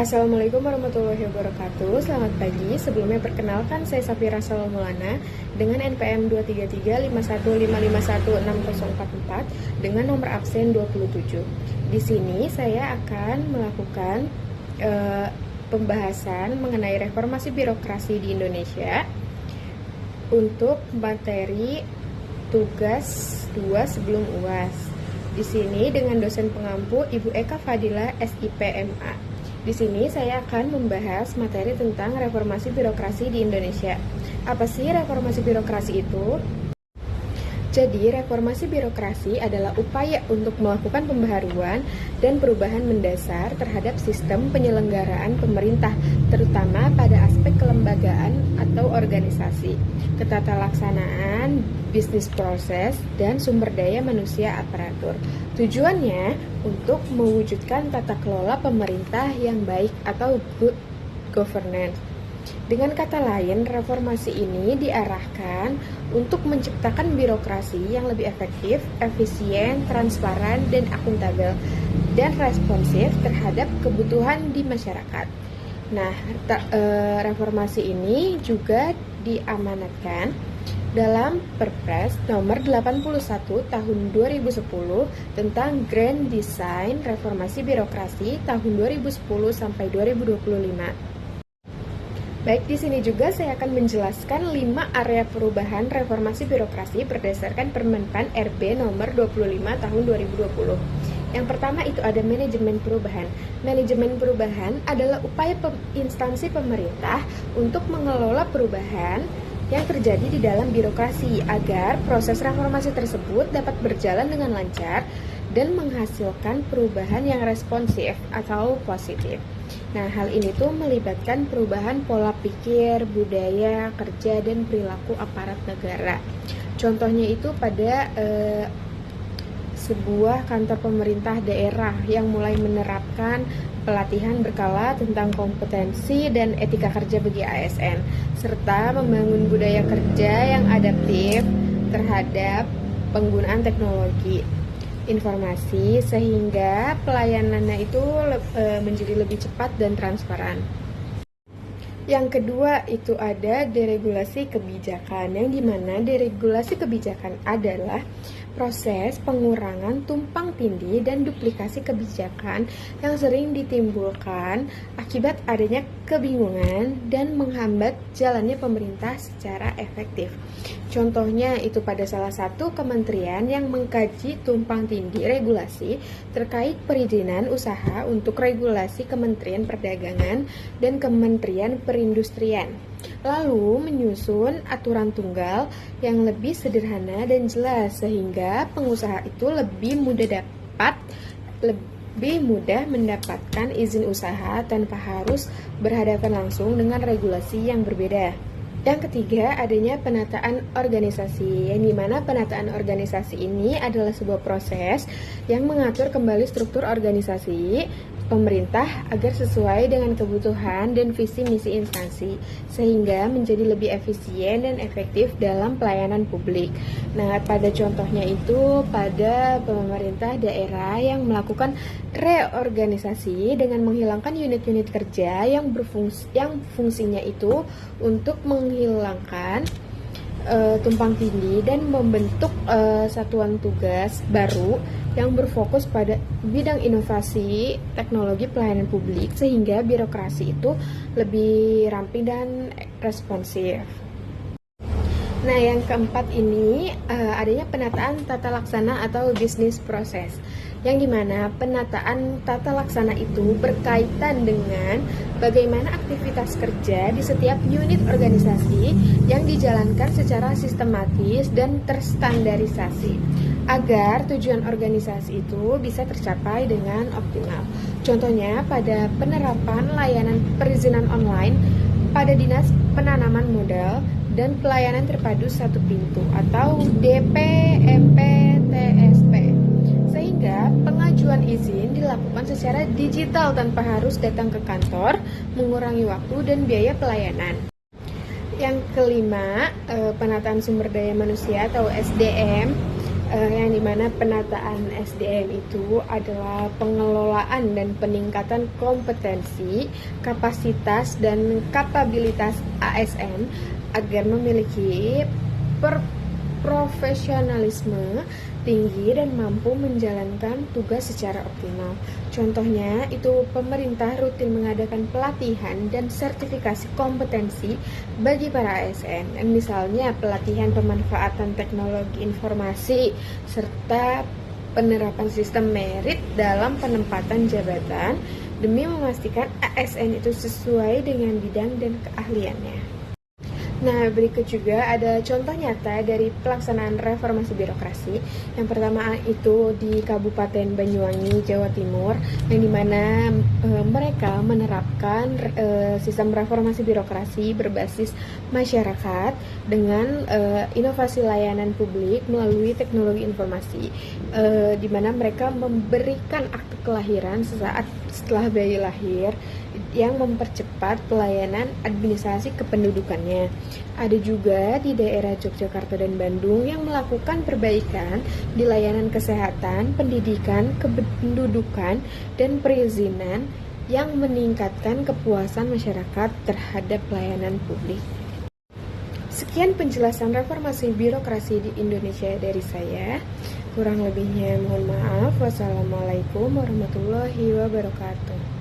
Assalamualaikum warahmatullahi wabarakatuh. Selamat pagi. Sebelumnya perkenalkan, saya Safira Salomulana dengan NPM 23351551644 dengan nomor absen 27. Di sini saya akan melakukan pembahasan mengenai reformasi birokrasi di Indonesia untuk materi tugas 2 sebelum UAS. Di sini dengan dosen pengampu Ibu Eka Fadila, SIP MA. Di sini saya akan membahas materi tentang reformasi birokrasi di Indonesia. Apa sih reformasi birokrasi itu? Jadi, reformasi birokrasi adalah upaya untuk melakukan pembaharuan dan perubahan mendasar terhadap sistem penyelenggaraan pemerintah, terutama pada aspek kelembagaan atau organisasi, ketata laksanaan, bisnis proses, dan sumber daya manusia aparatur. Tujuannya untuk mewujudkan tata kelola pemerintah yang baik atau good governance. Dengan kata lain, reformasi ini diarahkan untuk menciptakan birokrasi yang lebih efektif, efisien, transparan, dan akuntabel, dan responsif terhadap kebutuhan di masyarakat. Nah, reformasi ini juga diamanatkan dalam Perpres nomor 81 tahun 2010 tentang Grand Design Reformasi Birokrasi tahun 2010 sampai 2025. Baik, di sini juga saya akan menjelaskan 5 area perubahan reformasi birokrasi berdasarkan Permenpan RB nomor 25 tahun 2020. Yang pertama itu ada manajemen perubahan. Manajemen perubahan adalah upaya instansi pemerintah untuk mengelola perubahan yang terjadi di dalam birokrasi agar proses reformasi tersebut dapat berjalan dengan lancar dan menghasilkan perubahan yang responsif atau positif. Nah, hal ini tuh melibatkan perubahan pola pikir, budaya, kerja, dan perilaku aparat negara. Contohnya itu pada sebuah kantor pemerintah daerah yang mulai menerapkan pelatihan berkala tentang kompetensi dan etika kerja bagi ASN, serta membangun budaya kerja yang adaptif terhadap penggunaan teknologi informasi sehingga pelayanannya itu menjadi lebih cepat dan transparan. Yang kedua itu ada deregulasi kebijakan, yang dimana deregulasi kebijakan adalah proses pengurangan tumpang tindih dan duplikasi kebijakan yang sering ditimbulkan akibat adanya kebingungan dan menghambat jalannya pemerintah secara efektif. Contohnya itu pada salah satu kementerian yang mengkaji tumpang tindih regulasi terkait perizinan usaha untuk regulasi Kementerian Perdagangan dan Kementerian Perindustrian. Lalu menyusun aturan tunggal yang lebih sederhana dan jelas sehingga pengusaha itu lebih mudah mendapatkan izin usaha tanpa harus berhadapan langsung dengan regulasi yang berbeda. Yang ketiga, adanya penataan organisasi, yang dimana penataan organisasi ini adalah sebuah proses yang mengatur kembali struktur organisasi pemerintah agar sesuai dengan kebutuhan dan visi misi instansi, sehingga menjadi lebih efisien dan efektif dalam pelayanan publik. Nah, pada contohnya itu pada pemerintah daerah yang melakukan reorganisasi dengan menghilangkan unit-unit kerja yang fungsinya itu untuk menghilangkan tumpang tindih dan membentuk satuan tugas baru yang berfokus pada bidang inovasi teknologi pelayanan publik sehingga birokrasi itu lebih ramping dan responsif. Nah, yang keempat ini adanya penataan tata laksana atau bisnis proses, yang dimana penataan tata laksana itu berkaitan dengan bagaimana aktivitas kerja di setiap unit organisasi yang dijalankan secara sistematis dan terstandarisasi agar tujuan organisasi itu bisa tercapai dengan optimal. Contohnya pada penerapan layanan perizinan online pada Dinas Penanaman Modal dan Pelayanan Terpadu Satu Pintu atau DPMPTSP, sehingga pengajuan izin dilakukan secara digital tanpa harus datang ke kantor, mengurangi waktu dan biaya pelayanan. Yang kelima, penataan sumber daya manusia atau SDM yang dimana penataan SDM itu adalah pengelolaan dan peningkatan kompetensi, kapasitas, dan kapabilitas ASN agar memiliki profesionalisme tinggi dan mampu menjalankan tugas secara optimal. Contohnya itu pemerintah rutin mengadakan pelatihan dan sertifikasi kompetensi bagi para ASN. Misalnya pelatihan pemanfaatan teknologi informasi serta penerapan sistem merit dalam penempatan jabatan demi memastikan ASN itu sesuai dengan bidang dan keahliannya. Nah, berikut juga ada contoh nyata dari pelaksanaan reformasi birokrasi. Yang pertama itu di Kabupaten Banyuwangi, Jawa Timur, yang dimana mereka menerapkan sistem reformasi birokrasi berbasis masyarakat dengan inovasi layanan publik melalui teknologi informasi, di mana mereka memberikan akte kelahiran sesaat setelah bayi lahir yang mempercepat pelayanan administrasi kependudukannya. Ada juga di daerah Yogyakarta dan Bandung yang melakukan perbaikan di layanan kesehatan, pendidikan, kependudukan, dan perizinan yang meningkatkan kepuasan masyarakat terhadap pelayanan publik. Sekian penjelasan reformasi birokrasi di Indonesia dari saya. Kurang lebihnya mohon maaf. Wassalamualaikum warahmatullahi wabarakatuh.